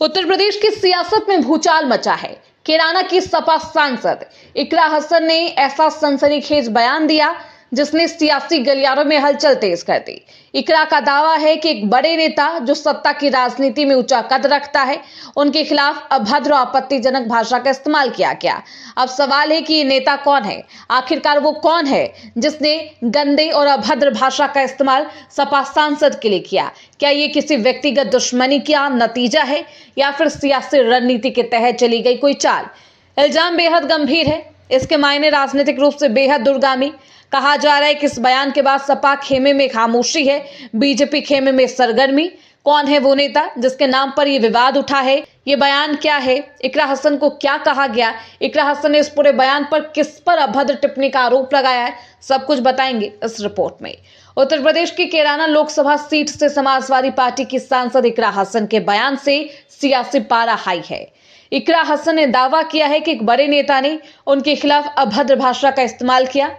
उत्तर प्रदेश की सियासत में भूचाल मचा है। कैराना की सपा सांसद इकरा हसन ने ऐसा सनसनीखेज बयान दिया जिसने सियासी गलियारों में हलचल तेज कर दी। इकरा का दावा है कि एक बड़े नेता जो सत्ता की राजनीति में ऊंचा कद रखता है, उनके खिलाफ अभद्र और आपत्तिजनक भाषा का इस्तेमाल किया गया। अब सवाल है कि ये नेता कौन है? आखिरकार वो कौन है जिसने गंदे और अभद्र भाषा का इस्तेमाल सपा सांसद के लिए किया? क्या ये किसी व्यक्तिगत दुश्मनी का नतीजा है या फिर सियासी रणनीति के तहत चली गई कोई चाल? इल्जाम बेहद गंभीर है। इसके मायने राजनीतिक रूप से बेहद दूरगामी। कहा जा रहा है कि इस बयान के बाद सपा खेमे में खामोशी है, बीजेपी खेमे में सरगर्मी। कौन है वो नेता जिसके नाम पर ये विवाद उठा है? ये बयान क्या है? इकरा हसन को क्या कहा गया? इकरा हसन ने इस पूरे बयान पर किस पर अभद्र टिप्पणी का आरोप लगाया है? सब कुछ बताएंगे इस रिपोर्ट में। उत्तर प्रदेश की कैराना लोकसभा सीट से समाजवादी पार्टी की सांसद इकरा हसन के बयान से सियासी पारा हाई है। इकरा हसन ने दावा किया है कि एक बड़े नेता ने उनके खिलाफ अभद्र भाषा का इस्तेमाल किया,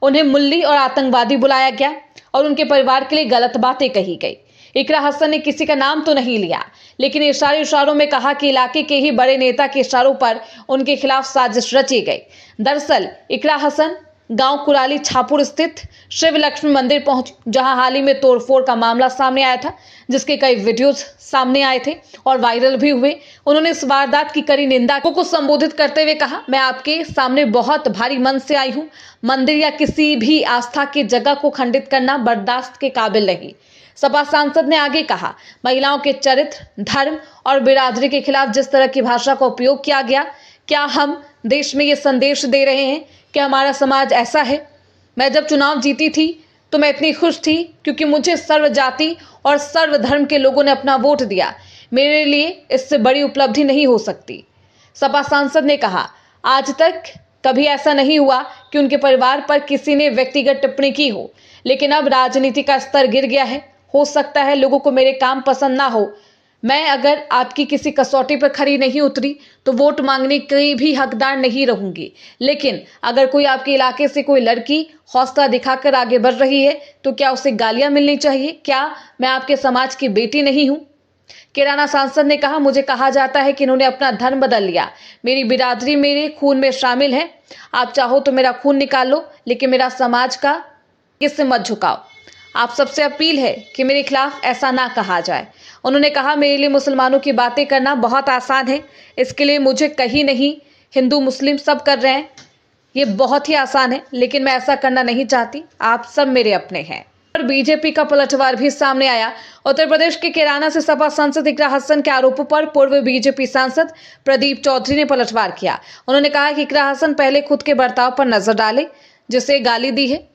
उन्हें मुल्ली और आतंकवादी बुलाया गया और उनके परिवार के लिए गलत बातें कही गई। इकरा हसन ने किसी का नाम तो नहीं लिया, लेकिन इशारों में कहा कि इलाके के ही बड़े नेता के इशारों पर उनके खिलाफ साजिश रची गई। दरअसल इकरा हसन गांव कुराली छापुर स्थित शिव लक्ष्मी मंदिर पहुंचे, जहां हाल ही में तोड़फोड़ का मामला सामने आया था, जिसके कई वीडियोज सामने आए थे और वायरल भी हुए। उन्होंने इस वारदात की कड़ी निंदा को संबोधित करते हुए कहा, मैं आपके सामने बहुत भारी मन से आई हूं। मंदिर या किसी भी आस्था की जगह को खंडित करना बर्दाश्त के काबिल नहीं। सपा सांसद ने आगे कहा, महिलाओं के चरित्र, धर्म और बिरादरी के खिलाफ जिस तरह की भाषा का उपयोग किया गया, क्या हम देश में ये संदेश दे रहे हैं कि हमारा समाज ऐसा है? मैं जब चुनाव जीती थी तो मैं इतनी खुश थी क्योंकि मुझे सर्व जाति और सर्व धर्म के लोगों ने अपना वोट दिया। मेरे लिए इससे बड़ी उपलब्धि नहीं हो सकती। सपा सांसद ने कहा, आज तक कभी ऐसा नहीं हुआ कि उनके परिवार पर किसी ने व्यक्तिगत टिप्पणी की हो, लेकिन अब राजनीति का स्तर गिर गया है। हो सकता है लोगों को मेरे काम पसंद ना हो। मैं अगर आपकी किसी कसौटी पर खरी नहीं उतरी तो वोट मांगने की भी हकदार नहीं रहूंगी, लेकिन अगर कोई आपके इलाके से कोई लड़की हौसला दिखाकर आगे बढ़ रही है तो क्या उसे गालियां मिलनी चाहिए? क्या मैं आपके समाज की बेटी नहीं हूं? कैराना सांसद ने कहा, मुझे कहा जाता है कि इन्होंने अपना धर्म बदल लिया। मेरी बिरादरी मेरे खून में शामिल है। आप चाहो तो मेरा खून निकाल लो, लेकिन मेरा समाज का किससे मत झुकाओ। आप सबसे अपील है कि मेरे खिलाफ ऐसा ना कहा जाए। उन्होंने कहा, मेरे लिए मुसलमानों की बातें करना बहुत आसान है। इसके लिए मुझे कहीं नहीं, हिंदू मुस्लिम सब कर रहे हैं, ये बहुत ही आसान है, लेकिन मैं ऐसा करना नहीं चाहती। आप सब मेरे अपने हैं। और बीजेपी का पलटवार भी सामने आया। उत्तर प्रदेश के कैराना से सपा सांसद इकरा हसन के आरोपों पर पूर्व बीजेपी सांसद प्रदीप चौधरी ने पलटवार किया। उन्होंने कहा कि इकरा हसन पहले खुद के बर्ताव पर नजर डाले, जिसे गाली दी है,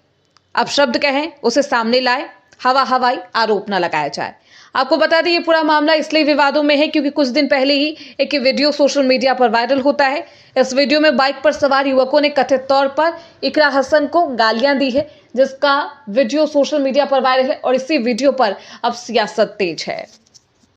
अब शब्द कहें उसे सामने लाए, हवाई आरोप न लगाया जाए। आपको बता दें, ये पूरा मामला इसलिए विवादों में है क्योंकि कुछ दिन पहले ही एक वीडियो सोशल मीडिया पर वायरल होता है। इस वीडियो में बाइक पर सवार युवकों ने कथित तौर पर इकरा हसन को गालियां दी है, जिसका वीडियो सोशल मीडिया पर वायरल है और इसी वीडियो पर अब सियासत तेज है।